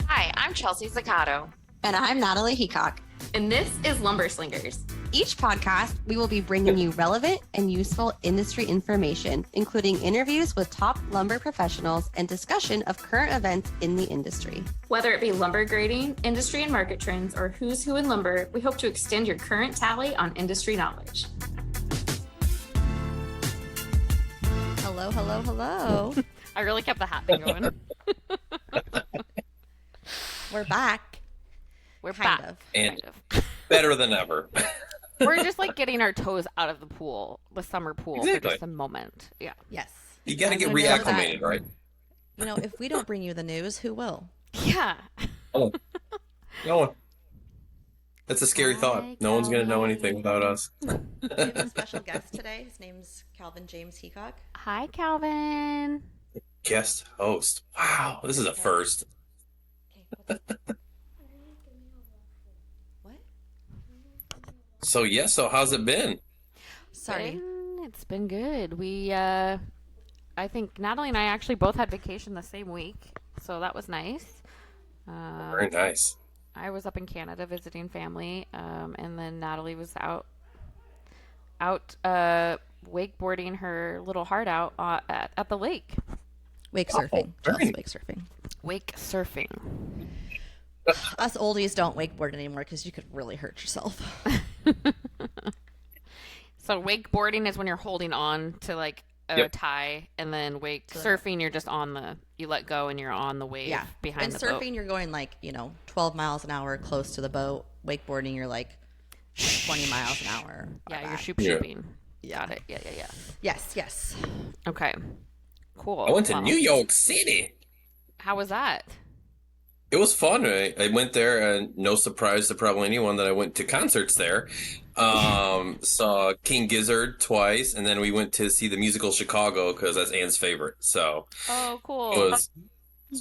Hi, I'm Chelsea Zaccato. And I'm Natalie Heacock. And this is Lumber Slingers. Each podcast, we will be bringing you relevant and useful industry information, including interviews with top lumber professionals and discussion of current events in the industry. Whether it be lumber grading, industry and market trends, or who's who in lumber, we hope to extend your current tally on industry knowledge. Hello, hello, hello. I really kept the hat thing going. We're back. We're Kind back. of. And Kind of. better than ever. We're just like getting our toes out of the pool, the summer pool, for Exactly. just a moment. Yeah. Yes. You got to get I know that- reacclimated, right? You know, if we don't bring you the news, who will? Yeah. Oh, no one. That's a scary thought. Hi, No one's going to know Calvin. anything about us. We have a special guest today. His name's Calvin James Heacock. Hi, Calvin. Guest host. Wow, this is a first. Okay. What? So how's it been? Sorry. It's been good. I think Natalie and I actually both had vacation the same week, so that was nice. Very nice. I was up in Canada visiting family, and then Natalie was out wakeboarding her little heart out at the lake. Wake surfing. very Chelsea, nice. wake surfing. Wake surfing. Us oldies don't wakeboard anymore because you could really hurt yourself. So wakeboarding is when you're holding on to like a Yep. tie, and then wake surfing, you're just you let go and you're on the wave Yeah. behind And the surfing, boat. you're going 12 miles an hour close to the boat. Wakeboarding, you're 20 miles an hour. Yeah, you're back. shooping. Yeah. Got it. Yeah. Yes, yes. Okay. Cool. I went to Well, New York City. How was that? It was fun. I went there, and no surprise to probably anyone that I went to concerts there. Saw King Gizzard twice, and then we went to see the musical Chicago because that's Anne's favorite. So Oh, cool. it was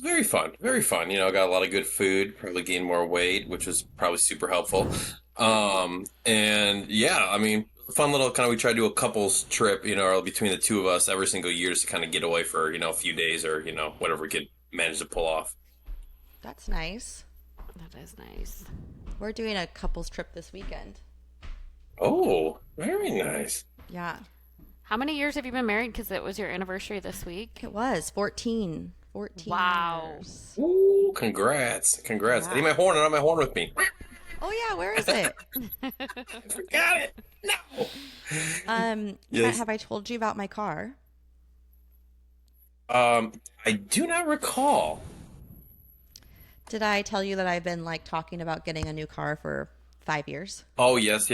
very fun. Very fun. Got a lot of good food. Probably gained more weight, which was probably super helpful. And yeah, a fun little we try to do a couples trip, between the two of us every single year just to kind of get away for, a few days or, whatever we could manage to pull off. That's nice. That is nice. We're doing a couples trip this weekend. Oh, very nice. Yeah. How many years have you been married? Because it was your anniversary this week. It was 14. 14 Wow. years. Ooh, congrats. I need my horn. I don't have my horn with me. Oh, yeah. Where is it? I forgot it. No. Yes. Have I told you about my car? I do not recall. Did I tell you that I've been talking about getting a new car for 5 years? Oh, yes.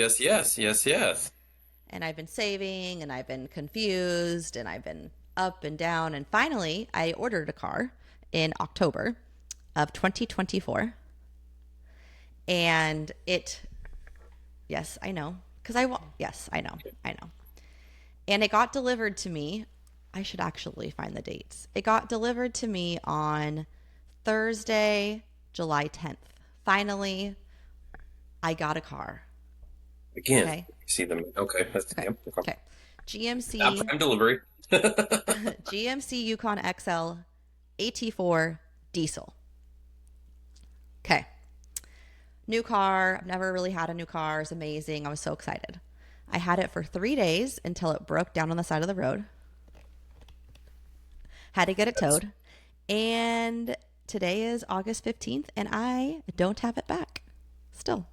And I've been saving and I've been confused and I've been up and down. And finally, I ordered a car in October of 2024. And yes, I know. Yes, I know. And it got delivered to me. I should actually find the dates. It got delivered to me on Thursday, July 10th. Finally, I got a car. Again, Okay. see them. Okay. That's Okay. yep, Okay. GMC Not prime delivery. GMC Yukon XL AT4 diesel. Okay. New car. I've never really had a new car. It's amazing. I was so excited. I had it for 3 days until it broke down on the side of the road. Had to get it towed. And today is August 15th, and I don't have it back. Still.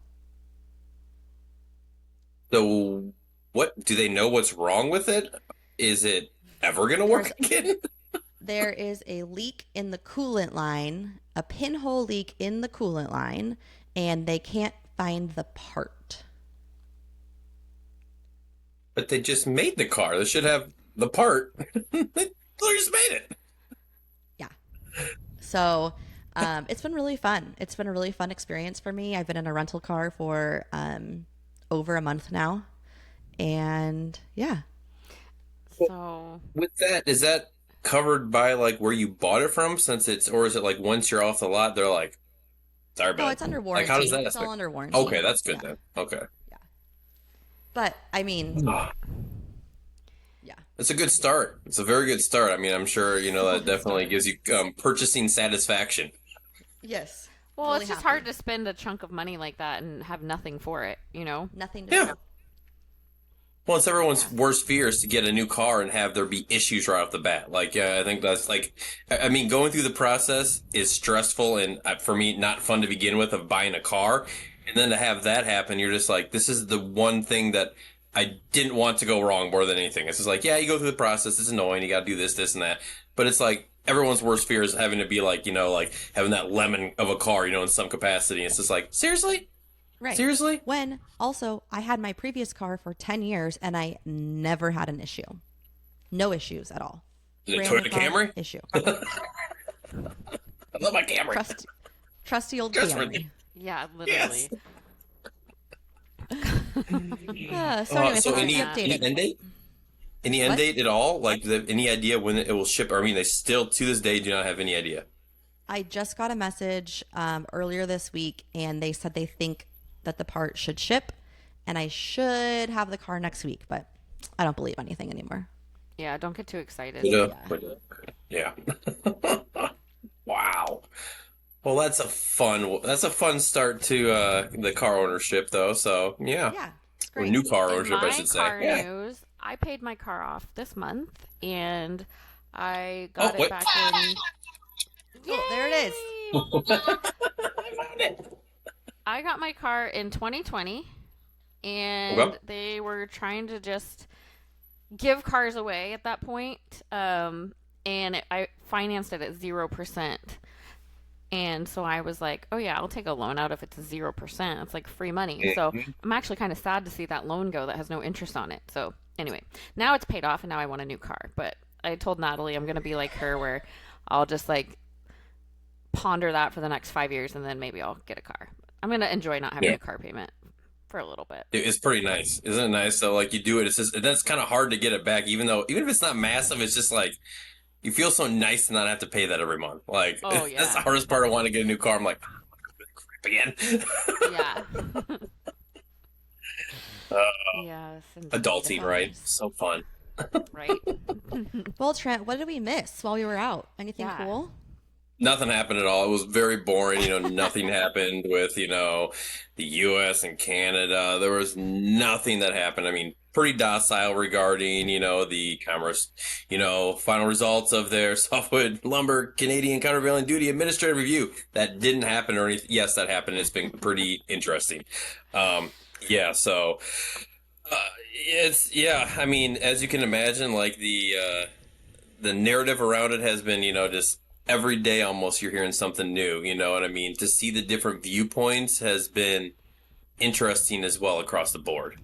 So, what do they know what's wrong with it? Is it ever going to work again? There is a leak in the coolant line, a pinhole leak in the coolant line, and they can't find the part. But they just made the car. They should have the part. They just made it. Yeah. So it's been really fun. It's been a really fun experience for me. I've been in a rental car for over a month now. And yeah. So With that, is that covered by where you bought it from? Or is it once you're off the lot, they're like, sorry about it. No, it's under warranty. How does that It's all affect? under warranty. Okay, that's good Yeah. then. Okay. But I mean, Ah, yeah. It's a good start. It's a very good start. I mean, I'm sure, So that good definitely start. gives you purchasing satisfaction. Yes. Well, Really it's just hard happy. to spend a chunk of money like that and have nothing for it, you know? Nothing to Yeah. show. Well, it's everyone's Yeah. worst fear is to get a new car and have there be issues right off the bat. Like, yeah, I think that's like, I mean, going through the process is stressful and for me, not fun to begin with of buying a car. And then to have that happen, you're just like, this is the one thing that I didn't want to go wrong more than anything. It's just like, yeah, you go through the process. It's annoying. You got to do this, this, and that. But it's like everyone's worst fear is having to be like, like having that lemon of a car, in some capacity. It's just like, seriously? Right. Seriously? When also I had my previous car for 10 years and I never had an issue. No issues at all. The Brand new Toyota car, Camry? issue. I love my Camry. Trust, trusty old Just for the Camry. Yeah, yes. literally. So anyway, so So keep Love me any that. updated. end date? Any end What? date at all? Like any idea when it will ship? Or, I mean, they still to this day do not have any idea. I just got a message earlier this week and they said they think that the part should ship and I should have the car next week, but I don't believe anything anymore. Yeah, don't get too excited. Yeah. Yeah. Yeah. Wow. Well, that's a fun start to the car ownership, though. So yeah, Yeah, it's or great. new car In ownership, I my should say. car Yeah. news, I paid my car off this month and I Oh got it wait. back in. Oh, there it is. Yay! I found it. I got my car in 2020 Okay. and they were trying to just give cars away at that point. I financed it at 0%. And so I was like, oh yeah, I'll take a loan out if it's 0%. It's like free money. So Mhm. I'm actually kind of sad to see that loan go that has no interest on it. So anyway, now it's paid off and now I want a new car. But I told Natalie I'm going to be like her where I'll just like ponder that for the next 5 years and then maybe I'll get a car. I'm going to enjoy not having Yeah. a car payment for a little bit. It's pretty nice, isn't it nice? So like you do it, it's just that's kind of hard to get it back, even if it's not massive, it's just like you feel so nice to not have to pay that every month. Like Oh, that's the yeah. hardest part of wanting to get a new car. I'm like, crap again. Yeah. uh, Yes, indeed. Adulting, right? Nice. So fun. Right? Well, Trent, what did we miss while we were out? Anything Yeah. cool? Nothing happened at all. It was very boring. Nothing happened with, the U.S. and Canada. There was nothing that happened. I mean, pretty docile regarding, the commerce, final results of their Softwood Lumber Canadian Countervailing Duty Administrative Review. That didn't happen or anything. Yes, that happened. It's been pretty interesting. Um, yeah, so yeah, I mean, as you can imagine, like the narrative around it has been, just every day almost you're hearing something new, you know what I mean? To see the different viewpoints has been interesting as well across the board.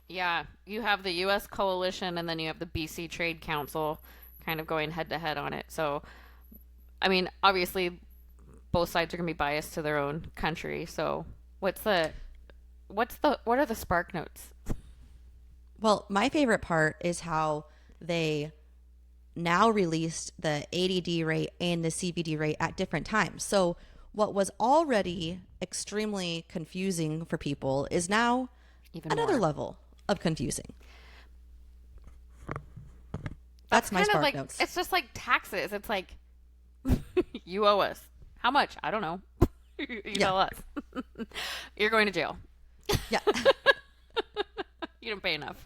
Yeah, you have the U.S. coalition and then you have the BC Trade Council kind of going head to head on it. So, I mean, obviously, both sides are going to be biased to their own country. So, what are the spark notes? Well, my favorite part is how they now released the ADD rate and the CVD rate at different times. So, what was already extremely confusing for people is now Even another more. level of confusing. That's my Kind of spark like notes. it's just like taxes. It's like you owe us. How much? I don't know. You Yeah. tell us. You're going to jail. Yeah. You didn't pay enough.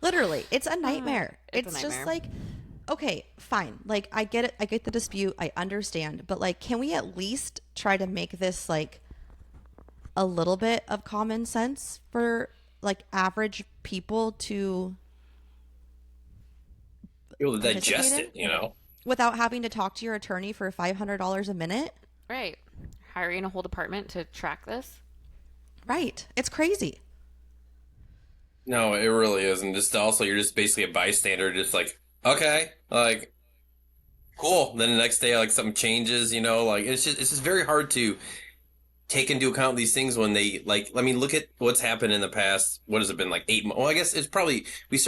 Literally, it's a nightmare. It's a It's just nightmare. like, okay, fine. Like, I get it. I get the dispute. I understand. But, like, can we at least try to make this, like, a little bit of common sense for, like, average people to Be able to participate digest in it, you know? without having to talk to your attorney for $500 a minute? Right. Hiring a whole department to track this. Right. It's crazy. No, it really is. And just also, you're just basically a bystander, just like, okay, like, cool. Then the next day, like, something changes, like, it's just very hard to take into account these things when they like I mean look at what's happened in the past. What has it been, like 8 months? Well, I guess it's probably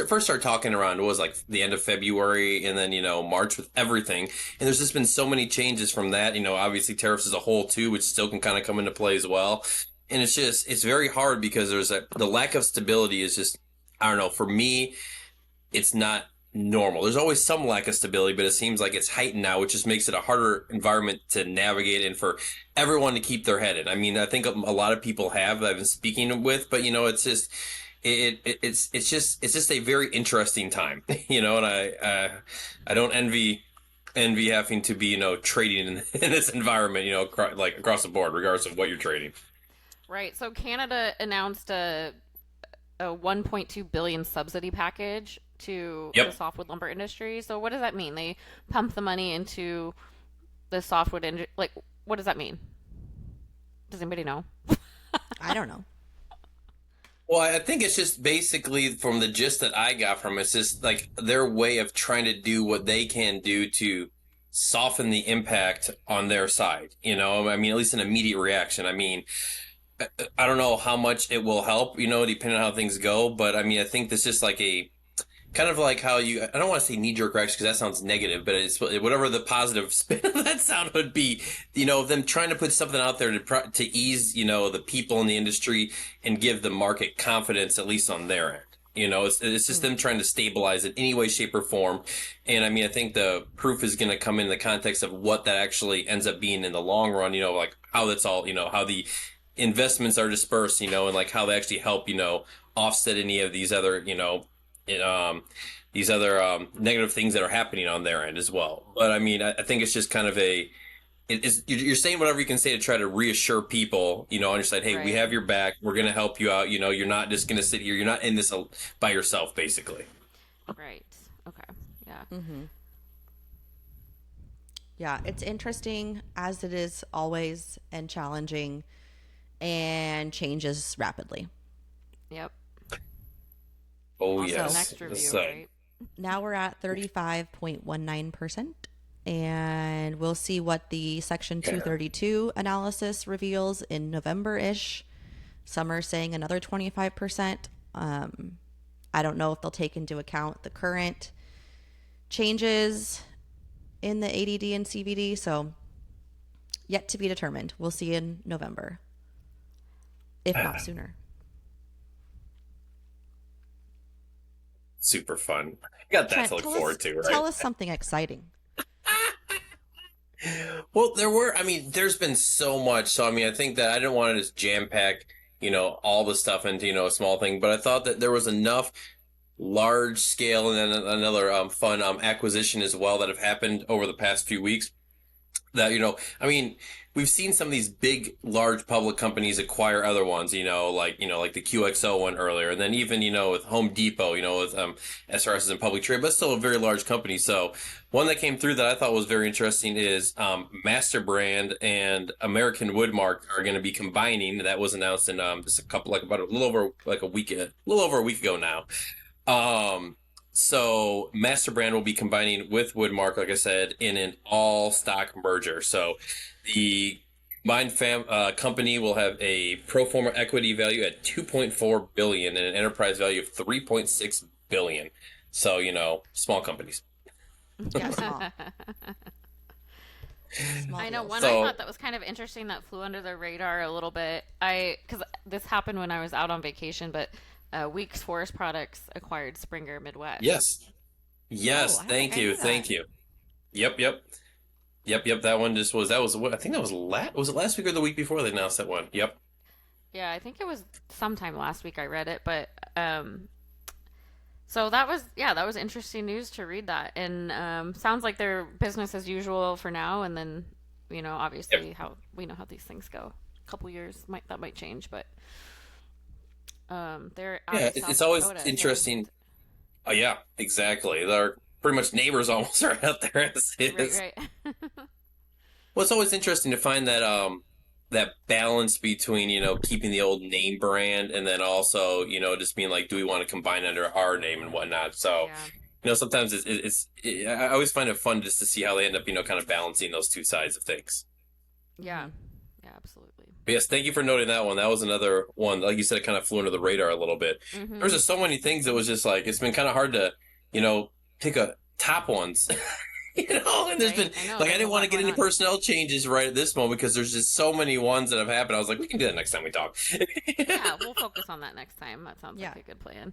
first started talking around what was like the end of February and then March with everything, and there's just been so many changes from that. Obviously tariffs as a whole too, which still can kind of come into play as well, and it's very hard because the lack of stability is just, I don't know, for me it's not normal. There's always some lack of stability, but it seems like it's heightened now, which just makes it a harder environment to navigate and for everyone to keep their head in. I mean, I think a lot of people have that I've been speaking with, but it's just it's just a very interesting time, and I don't envy having to be trading in this environment, like across the board, regardless of what you're trading. Right. So Canada announced a 1.2 billion subsidy package to the Yep. softwood lumber industry. So what does that mean? They pump the money into the softwood industry. Like, what does that mean? Does anybody know? I don't know. Well, I think it's just basically from the gist that I got from it, it's just like their way of trying to do what they can do to soften the impact on their side. I mean, at least an immediate reaction. I mean, I don't know how much it will help, depending on how things go. But I mean, I think this is like a kind of like how I don't want to say knee jerk reaction because that sounds negative, but it's whatever the positive spin of that sound would be, them trying to put something out there to ease, the people in the industry and give the market confidence, at least on their end. It's just them trying to stabilize it any way, shape, or form. And I mean, I think the proof is going to come in the context of what that actually ends up being in the long run, like how that's all, how the investments are dispersed, and like how they actually help, offset any of these other, it, these other negative things that are happening on their end as well. But I mean, I think it's just kind of you're saying whatever you can say to try to reassure people, on your side. Hey, we Right. have your back. We're going to help you out. You're not just going to sit here. You're not in this by yourself, basically. Right. Okay. Yeah. Yeah, it's interesting as it is always and challenging and changes rapidly. Yep. Oh, On to the yes. next Yes, review, right? Now we're at 35.19%, and we'll see what the Section 232 analysis reveals in November ish. Some are saying another 25%. I don't know if they'll take into account the current changes in the ADD and CVD, so yet to be determined. We'll see in November, if not sooner. super fun. You got that to Trent, look forward to, right? tell us something exciting. Well, I mean, there's been so much. So, I mean, I think that I didn't want to just jam pack, all the stuff into, a small thing, but I thought that there was enough large scale and then another fun acquisition as well that have happened over the past few weeks that I mean, we've seen some of these big large public companies acquire other ones, like the QXO one earlier, and then even with Home Depot, with SRS is in public trade, but still a very large company. So one that came through that I thought was very interesting is Masterbrand and American Woodmark are going to be combining. That was announced in just about a little over like a little over a week ago now. So Masterbrand will be combining with Woodmark, like I said, in an all-stock merger. So the combined company will have a pro forma equity value at 2.4 billion and an enterprise value of 3.6 billion. So small companies. Yeah, small. Small I know deals. one I So thought that was kind of interesting that flew under the radar a little bit. Because this happened when I was out on vacation, but Weeks Forest Products acquired Springer Midwest. yes, Oh, yes, I don't think thank I you, knew that. thank you. Yep, yep, yep. That one just was what I think that was it last week or the week before they announced that one. Yep. Yeah, I think it was sometime last week I read it, but so that was interesting news to read that, and sounds like they're business as usual for now, and then Yep. obviously how we know how these things go. A couple years might change, but they're out Yeah, of South it's always Dakota, so interesting. Oh yeah, exactly. They're pretty much neighbors almost right out there as it right, is. right. Well, it's always interesting to find that balance between, keeping the old name brand and then also, just being like, do we want to combine under our name and whatnot? So, Yeah, sometimes I always find it fun just to see how they end up, kind of balancing those two sides of things. yeah, yeah, absolutely. But yes, thank you for noting that one. That was another one. Like you said, it kind of flew under the radar a little bit. There's Mm-hmm. just so many things that was just like it's been kind of hard to, you know, pick a top ones. And there's been Right, I know like I there's a didn't want lot to get going any on. personnel changes right at this moment because there's just so many ones that have happened. I was like, we can do that next time we talk. Yeah, we'll focus on that next time. That sounds Yeah. like a good plan.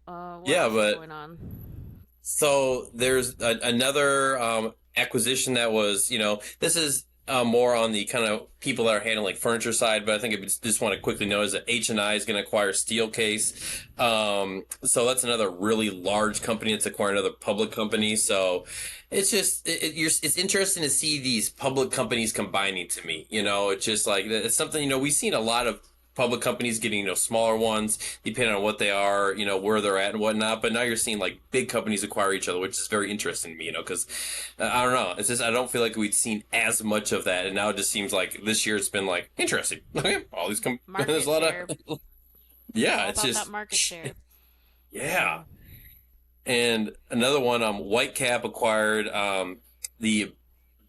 What Yeah, else is but going on? so there's another acquisition that was, this is more on the kind of people that are handling furniture side, but I think I just want to quickly notice that H&I is going to acquire Steelcase. So that's another really large company that's acquiring another public company. So it's just it's interesting to see these public companies combining to me. It's just like it's something, we've seen a lot of public companies getting smaller ones depending on what they are, where they're at and whatnot, but now you're seeing like big companies acquire each other, which is very interesting to me, because I don't know, it's just I don't feel like we'd seen as much of that, and now it just seems like this year it's been like interesting. Okay, all these there's Market a lot share. of yeah, All it's about that just market share. yeah. And another one, Whitecap acquired the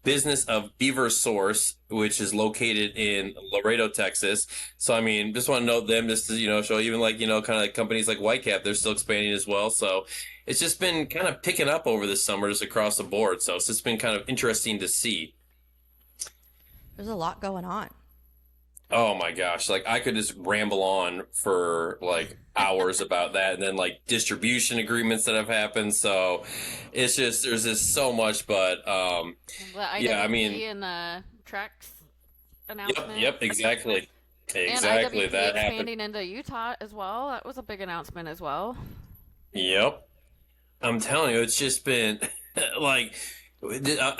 business of Beaver Source, which is located in Laredo, Texas. So, I mean, just want to note them just to, show even like, kind of like companies like Whitecap, they're still expanding as well. So it's just been kind of picking up over this summer just across the board. So it's just been kind of interesting to see. There's a lot going on. Oh my gosh. Like I could just ramble on for like hours about that and then like distribution agreements that have happened. So it's just, there's just so much, but The yeah, I mean, IWP and the Trex yep, announcement. yep, exactly. And Exactly. IWP That happened. expanding into Utah as well. That was a big announcement as well. Yep. I'm telling you, it's just been like uh,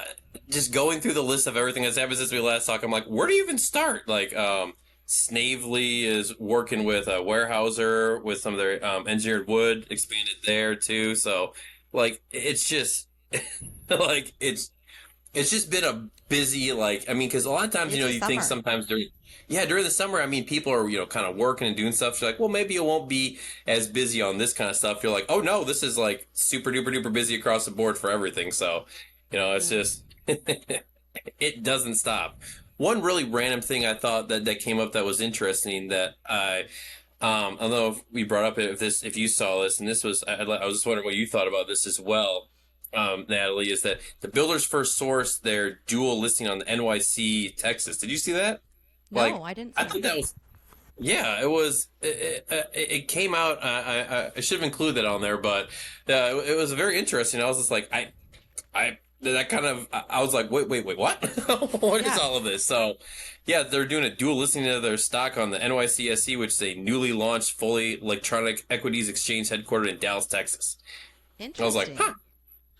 just going through the list of everything that's happened since we last talked. I'm like, where do you even start? Like, Snavely is working with a Weyerhaeuser with some of their engineered wood expanded there too. So, like, it's just like it's just been a busy, like, I mean, because a lot of times, Busy you think summer. sometimes during the summer, I mean, people are, kind of working and doing stuff. So you're like, well, maybe it won't be as busy on this kind of stuff. You're like, oh no, this is like super duper duper busy across the board for everything. So, it's Mm. just, it doesn't stop. One really random thing I thought that came up that was interesting that I don't know if we brought up if you saw this, and this was, I was just wondering what you thought about this as well, Natalie, is that the builders first source their dual listing on the NYC Texas. Did you see that? No, Like, I didn't I see that. think that was, yeah, it was, it came out. I should have included that on there, but it was very interesting. I was just like, that kind of, I was like, wait, what? What is Yeah, all of this? So, yeah, they're doing a dual listing of their stock on the NYCSE, which is a newly launched fully electronic equities exchange headquartered in Dallas, Texas. I was like, huh. interesting.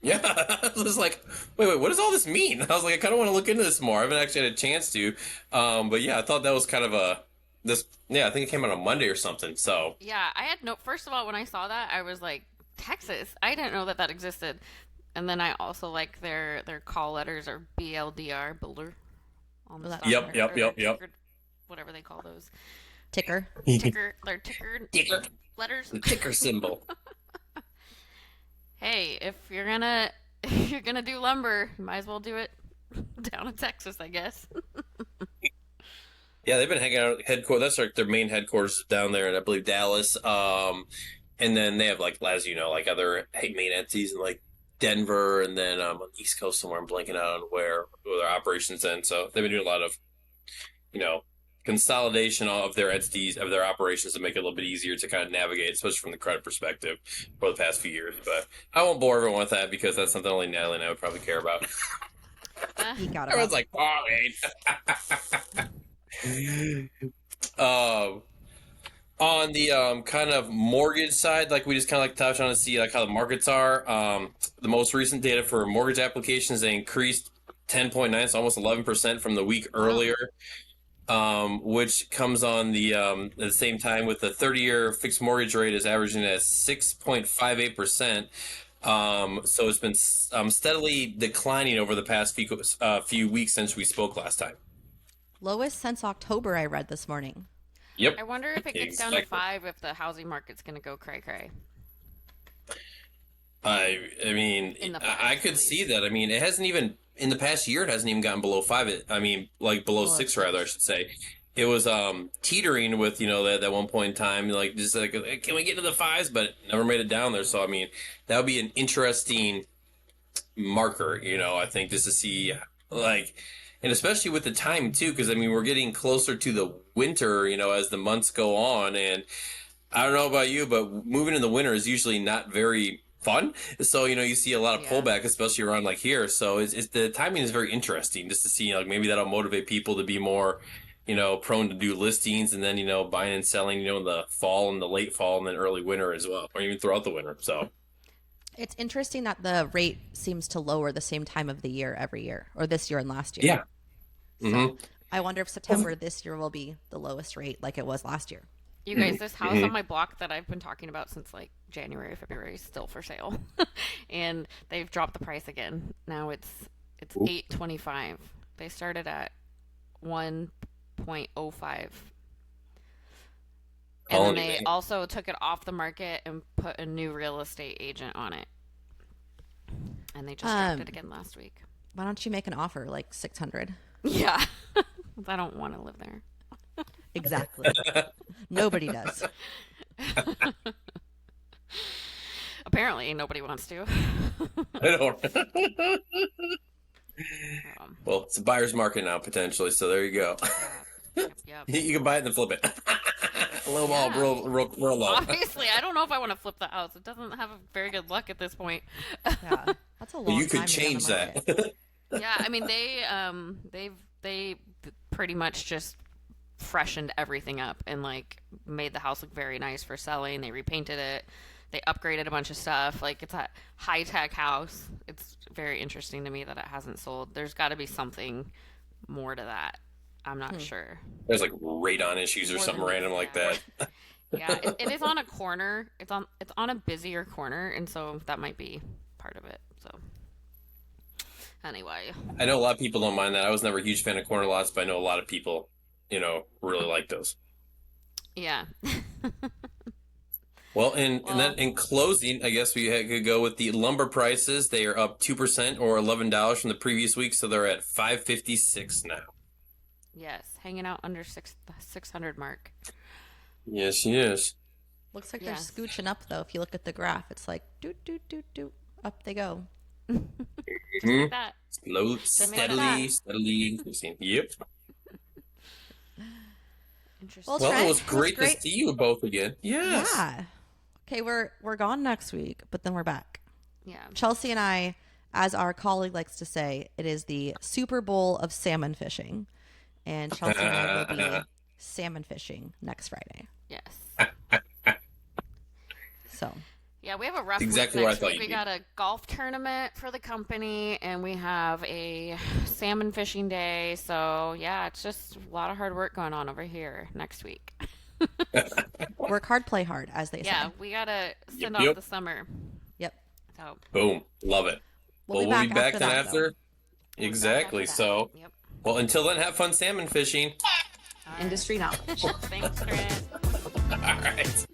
Yeah, I was like, wait, what does all this mean? I was like, I kind of want to look into this more. I haven't actually had a chance to, but yeah, I thought that was kind of yeah, I think it came out on Monday or something. So, Yeah, I had no. First of all, when I saw that, I was like, Texas. I didn't know that that existed. And then I also like their call letters are BLDR, builder, on the Was that stock, yep, yep, or their yep, yep. ticker, whatever they call those ticker? their ticker Ticker, letters. the ticker symbol. Hey, if you're gonna if you're gonna do lumber, you might as well do it down in Texas, I guess. Yeah, they've been hanging out at headquarters. That's like their main headquarters down there in, I believe, Dallas. And then they have like, as you know, like other main entities in like Denver, and then on the East Coast somewhere. I'm blanking out on where their operations in. So they've been doing a lot of, you know, consolidation of their entities of their operations to make it a little bit easier to kind of navigate, especially from the credit perspective, for the past few years. But I won't bore everyone with that because that's something only Natalie and I would probably care about. Geek out Everyone's about. like, oh, um, on the kind of mortgage side, like we just kind of like touch on to see like how the markets are. The most recent data for mortgage applications, they increased 10.9, so almost 11% from the week Wow. earlier, which comes on at the same time with the 30-year fixed mortgage rate is averaging at 6.58%. So it's been steadily declining over the past few weeks since we spoke last time. Lowest since October, I read this morning. Yep, I wonder if it gets down to exactly. 5 if the housing market's gonna go cray cray I mean, in the I fives at could see least. that. I mean, it hasn't even in the past year. It hasn't even gotten below five. I mean, like below Below six, rather. I 6. should say. It was teetering with that one point in time, like just like can we get to the fives, but it never made it down there. So I mean, that would be an interesting marker. I think just to see like, and especially with the time too, because I mean we're getting closer to the winter. As the months go on, and I don't know about you, but moving in the winter is usually not very fun. So, you see a lot of Yeah. pullback, especially around like here. So it's the timing is very interesting just to see, like maybe that'll motivate people to be more, prone to do listings and then, buying and selling, in the fall and the late fall and then early winter as well, or even throughout the winter. So, It's interesting that the rate seems to lower the same time of the year every year, or this year and last year. yeah. So Mm-hmm. I wonder if September this year will be the lowest rate like it was last year. You guys, this house on Mm-hmm. my block that I've been talking about since like January, February is still for sale, and they've dropped the price again. Now it's Ooh. $825. They started at 1.05, and then Colony, they man. also took it off the market and put a new real estate agent on it, and they just dropped it again last week. Why don't you make an offer like 600? Yeah, I don't want to live there. Exactly. Nobody does. Apparently, nobody wants to. I don't. Um, Well, it's a buyer's market now potentially. So there you go. yep. You can buy it and then flip it. Low ball, Yeah. real low. Obviously, I don't know if I want to flip the house. It doesn't have very good luck at this point. Yeah. That's a long Well, you time could to be on change the that. market. Yeah, I mean they pretty much just freshened everything up and like made the house look very nice for selling. They repainted it. They upgraded a bunch of stuff. Like it's a high-tech house. It's very interesting to me that it hasn't sold. There's got to be something more to that. I'm not sure. There's like radon issues or More something than- random like yeah. that. Yeah, it is on a corner. It's on a busier corner, and so that might be part of it. So anyway, I know a lot of people don't mind that. I was never a huge fan of corner lots, but I know a lot of people, really like those. yeah. Well, and Well, then in closing, I guess could go with the lumber prices. They are up 2% or $11 from the previous week, so they're at $556 now. yes, hanging out under the 600 mark. Yes, yes. Looks like Yes. they're scooching up though. If you look at the graph, it's like doot doot doot doot up they go. Mhm. That Slow, made steadily, steadily increasing. Yep. interesting. Well, Well, Trent, it was it was great to great. see you both again. Yes. Yeah. Okay, we're gone next week, but then we're back. Yeah. Chelsea and I, as our colleague likes to say, it is the Super Bowl of salmon fishing. And Chelsea and I will be salmon fishing next Friday. Yes. So Yeah, we have a rough Exactly week where I next thought week. you'd We be. got a golf tournament for the company, and we have a salmon fishing day. So yeah, it's just a lot of hard work going on over here next week. work hard, play hard, as they Yeah, say. we gotta send Yep, off yep. the summer. Yep. So Boom. Love it. We'll be We'll back be back after then that, after. we'll be back Exactly. after that. So, Yep. well, until then, have fun salmon fishing. All right. Industry knowledge. Thanks, Trent. All right.